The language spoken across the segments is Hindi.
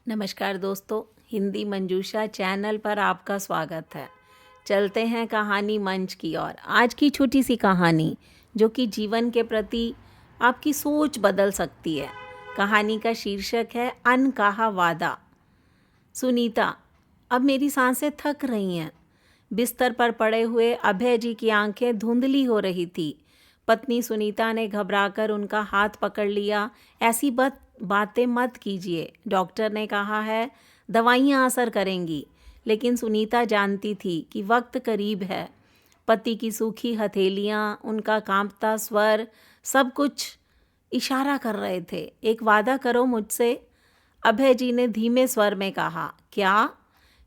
नमस्कार दोस्तों, हिंदी मंजूषा चैनल पर आपका स्वागत है। चलते हैं कहानी मंच की ओर। आज की छोटी सी कहानी जो कि जीवन के प्रति आपकी सोच बदल सकती है। कहानी का शीर्षक है अनकहा वादा। सुनीता, अब मेरी सांसें थक रही हैं। बिस्तर पर पड़े हुए अभय जी की आंखें धुंधली हो रही थी। पत्नी सुनीता ने घबराकर उनका हाथ पकड़ लिया। ऐसी बातें मत कीजिए, डॉक्टर ने कहा है दवाइयाँ असर करेंगी। लेकिन सुनीता जानती थी कि वक्त करीब है। पति की सूखी हथेलियाँ, उनका कांपता स्वर, सब कुछ इशारा कर रहे थे। एक वादा करो मुझसे, अभय जी ने धीमे स्वर में कहा। क्या?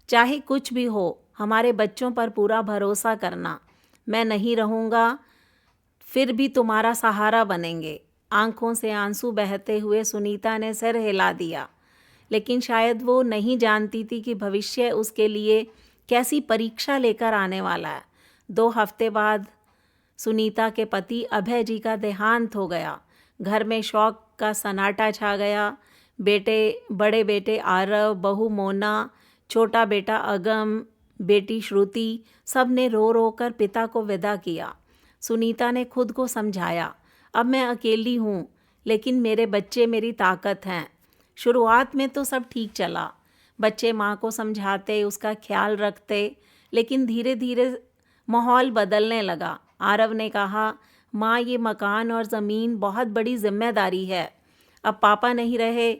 चाहे कुछ भी हो, हमारे बच्चों पर पूरा भरोसा करना। मैं नहीं रहूँगा, फिर भी तुम्हारा सहारा बनेंगे। आंखों से आंसू बहते हुए सुनीता ने सिर हिला दिया। लेकिन शायद वो नहीं जानती थी कि भविष्य उसके लिए कैसी परीक्षा लेकर आने वाला है। 2 हफ्ते बाद सुनीता के पति अभय जी का देहांत हो गया। घर में शोक का सन्नाटा छा गया। बड़े बेटे आरव, बहू मोना, छोटा बेटा अगम, बेटी श्रुति, सब ने रो रो कर पिता को विदा किया। सुनीता ने खुद को समझाया, अब मैं अकेली हूँ, लेकिन मेरे बच्चे मेरी ताकत हैं। शुरुआत में तो सब ठीक चला। बच्चे माँ को समझाते, उसका ख्याल रखते, लेकिन धीरे धीरे माहौल बदलने लगा। आरव ने कहा, माँ, ये मकान और ज़मीन बहुत बड़ी जिम्मेदारी है। अब पापा नहीं रहे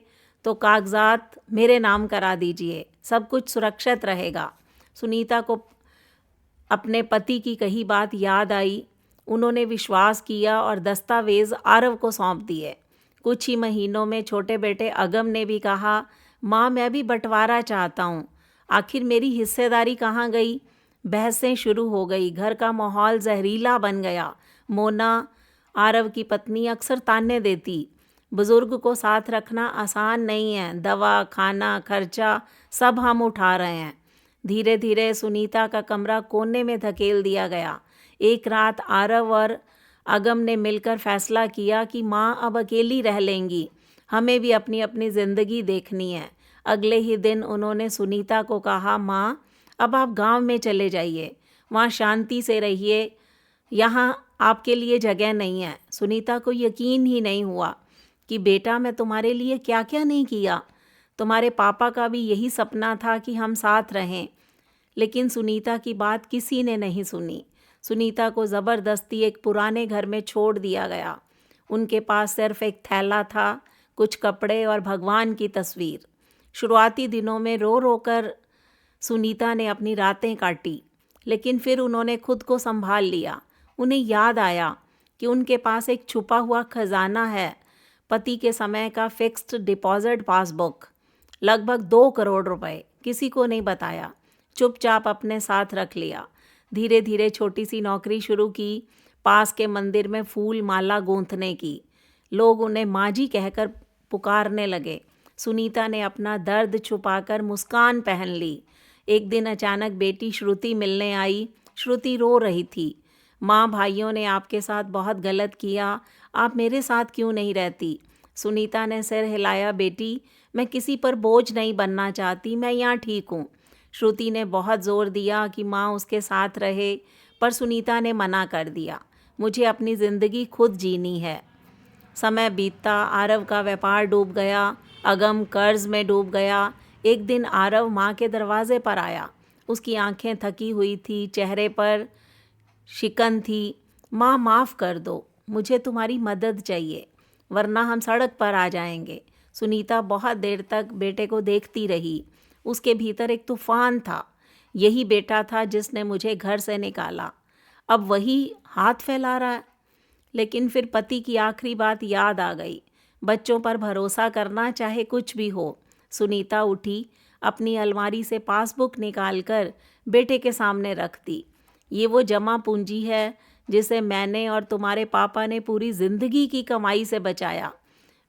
तो कागजात मेरे नाम करा दीजिए, सब कुछ सुरक्षित रहेगा। सुनीता को अपने पति की कही बात याद आई। उन्होंने विश्वास किया और दस्तावेज आरव को सौंप दिए। कुछ ही महीनों में छोटे बेटे अगम ने भी कहा, माँ, मैं भी बंटवारा चाहता हूँ। आखिर मेरी हिस्सेदारी कहाँ गई? बहसें शुरू हो गई। घर का माहौल जहरीला बन गया। मोना, आरव की पत्नी, अक्सर ताने देती, बुजुर्ग को साथ रखना आसान नहीं है, दवा, खाना, खर्चा सब हम उठा रहे हैं। धीरे धीरे सुनीता का कमरा कोने में धकेल दिया गया। एक रात आरव और अगम ने मिलकर फैसला किया कि माँ अब अकेली रह लेंगी, हमें भी अपनी अपनी ज़िंदगी देखनी है। अगले ही दिन उन्होंने सुनीता को कहा, माँ, अब आप गांव में चले जाइए, वहाँ शांति से रहिए, यहाँ आपके लिए जगह नहीं है। सुनीता को यकीन ही नहीं हुआ कि बेटा, मैं तुम्हारे लिए क्या क्या नहीं किया। तुम्हारे पापा का भी यही सपना था कि हम साथ रहें। लेकिन सुनीता की बात किसी ने नहीं सुनी। सुनीता को ज़बरदस्ती एक पुराने घर में छोड़ दिया गया। उनके पास सिर्फ एक थैला था, कुछ कपड़े और भगवान की तस्वीर। शुरुआती दिनों में रो रो कर सुनीता ने अपनी रातें काटी, लेकिन फिर उन्होंने खुद को संभाल लिया। उन्हें याद आया कि उनके पास एक छुपा हुआ खजाना है, पति के समय का फिक्स्ड डिपॉजिट पासबुक, लगभग 2 करोड़ रुपए। किसी को नहीं बताया, चुपचाप अपने साथ रख लिया। धीरे धीरे छोटी सी नौकरी शुरू की, पास के मंदिर में फूल माला गूंथने की। लोग उन्हें माँ जी कहकर पुकारने लगे। सुनीता ने अपना दर्द छुपाकर मुस्कान पहन ली। एक दिन अचानक बेटी श्रुति मिलने आई। श्रुति रो रही थी। माँ, भाइयों ने आपके साथ बहुत गलत किया, आप मेरे साथ क्यों नहीं रहती? सुनीता ने सिर हिलाया। बेटी, मैं किसी पर बोझ नहीं बनना चाहती, मैं यहाँ ठीक हूँ। श्रुति ने बहुत ज़ोर दिया कि माँ उसके साथ रहे, पर सुनीता ने मना कर दिया। मुझे अपनी ज़िंदगी खुद जीनी है। समय बीतता, आरव का व्यापार डूब गया, अगम कर्ज में डूब गया। एक दिन आरव माँ के दरवाजे पर आया। उसकी आंखें थकी हुई थी, चेहरे पर शिकन थी। माँ, माफ़ कर दो, मुझे तुम्हारी मदद चाहिए, वरना हम सड़क पर आ जाएंगे। सुनीता बहुत देर तक बेटे को देखती रही। उसके भीतर एक तूफान था। यही बेटा था जिसने मुझे घर से निकाला, अब वही हाथ फैला रहा है। लेकिन फिर पति की आखिरी बात याद आ गई, बच्चों पर भरोसा करना चाहे कुछ भी हो। सुनीता उठी, अपनी अलमारी से पासबुक निकालकर बेटे के सामने रख दी। ये वो जमा पूंजी है जिसे मैंने और तुम्हारे पापा ने पूरी ज़िंदगी की कमाई से बचाया।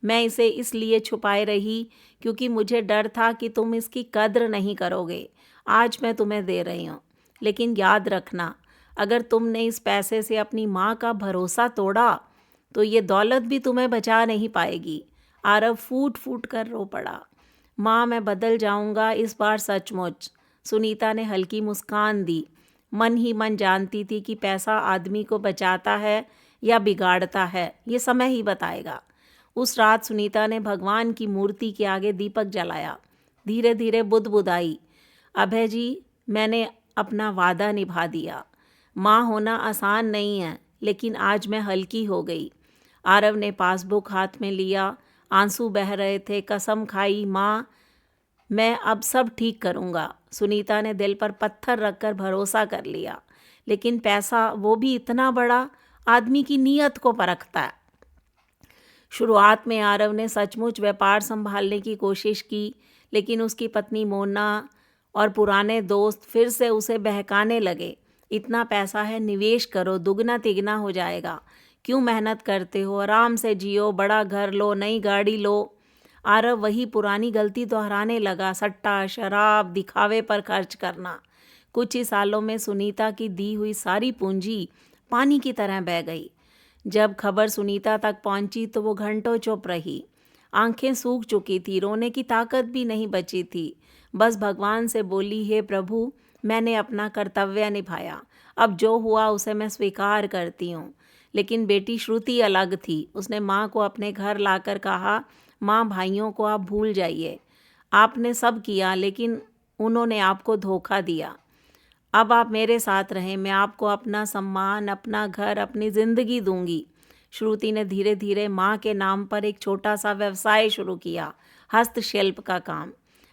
मैं इसे इसलिए छुपाए रही क्योंकि मुझे डर था कि तुम इसकी कद्र नहीं करोगे। आज मैं तुम्हें दे रही हूँ, लेकिन याद रखना, अगर तुमने इस पैसे से अपनी माँ का भरोसा तोड़ा तो ये दौलत भी तुम्हें बचा नहीं पाएगी। आरव फूट फूट कर रो पड़ा। माँ मैं बदल जाऊँगा इस बार सचमुच। सुनीता ने हल्की मुस्कान दी। मन ही मन जानती थी कि पैसा आदमी को बचाता है या बिगाड़ता है, ये समय ही बताएगा। उस रात सुनीता ने भगवान की मूर्ति के आगे दीपक जलाया। धीरे धीरे बुदबुदाई, अभय जी मैंने अपना वादा निभा दिया। माँ होना आसान नहीं है, लेकिन आज मैं हल्की हो गई। आरव ने पासबुक हाथ में लिया, आंसू बह रहे थे। कसम खाई, माँ मैं अब सब ठीक करूँगा। सुनीता ने दिल पर पत्थर रखकर भरोसा कर लिया। लेकिन पैसा, वो भी इतना बड़ा, आदमी की नीयत को परखता है। शुरुआत में आरव ने सचमुच व्यापार संभालने की कोशिश की, लेकिन उसकी पत्नी मोना और पुराने दोस्त फिर से उसे बहकाने लगे। इतना पैसा है, निवेश करो, दुगना तिगना हो जाएगा। क्यों मेहनत करते हो, आराम से जियो, बड़ा घर लो, नई गाड़ी लो। आरव वही पुरानी गलती दोहराने लगा, सट्टा, शराब, दिखावे पर खर्च करना। कुछ ही सालों में सुनीता की दी हुई सारी पूंजी पानी की तरह बह गई। जब खबर सुनीता तक पहुंची तो वो घंटों चुप रही। आंखें सूख चुकी थी, रोने की ताकत भी नहीं बची थी। बस भगवान से बोली, हे प्रभु मैंने अपना कर्तव्य निभाया, अब जो हुआ उसे मैं स्वीकार करती हूँ। लेकिन बेटी श्रुति अलग थी। उसने माँ को अपने घर लाकर कहा, माँ भाइयों को आप भूल जाइए, आपने सब किया लेकिन उन्होंने आपको धोखा दिया। अब आप मेरे साथ रहें, मैं आपको अपना सम्मान, अपना घर, अपनी ज़िंदगी दूंगी। श्रुति ने धीरे धीरे माँ के नाम पर एक छोटा सा व्यवसाय शुरू किया, हस्तशिल्प का काम।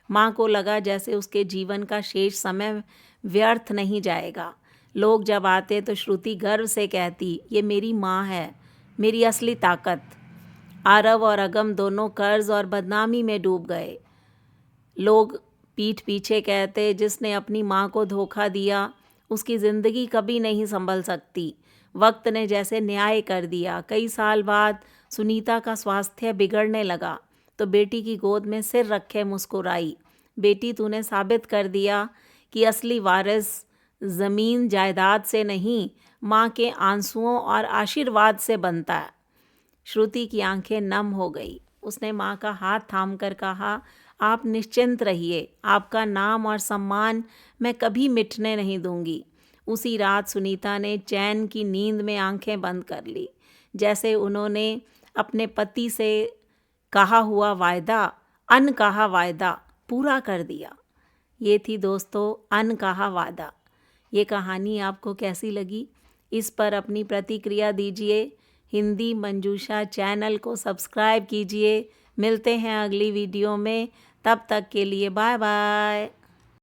माँ को लगा जैसे उसके जीवन का शेष समय व्यर्थ नहीं जाएगा। लोग जब आते तो श्रुति गर्व से कहती, ये मेरी माँ है, मेरी असली ताकत। आरव और अगम दोनों कर्ज और बदनामी में डूब गए। लोग पीठ पीछे कहते, जिसने अपनी माँ को धोखा दिया उसकी ज़िंदगी कभी नहीं संभल सकती। वक्त ने जैसे न्याय कर दिया। कई साल बाद सुनीता का स्वास्थ्य बिगड़ने लगा तो बेटी की गोद में सिर रखे मुस्कुराई, बेटी तूने साबित कर दिया कि असली वारिस ज़मीन जायदाद से नहीं, माँ के आंसुओं और आशीर्वाद से बनता है। श्रुति की आंखें नम हो गई। उसने माँ का हाथ थामकर कहा, आप निश्चिंत रहिए, आपका नाम और सम्मान मैं कभी मिटने नहीं दूंगी। उसी रात सुनीता ने चैन की नींद में आंखें बंद कर ली, जैसे उन्होंने अपने पति से कहा हुआ वायदा, अनकहा वायदा पूरा कर दिया। ये थी दोस्तों अनकहा वादा। ये कहानी आपको कैसी लगी, इस पर अपनी प्रतिक्रिया दीजिए। हिंदी मंजूषा चैनल को सब्सक्राइब कीजिए। मिलते हैं अगली वीडियो में, तब तक के लिए बाय बाय।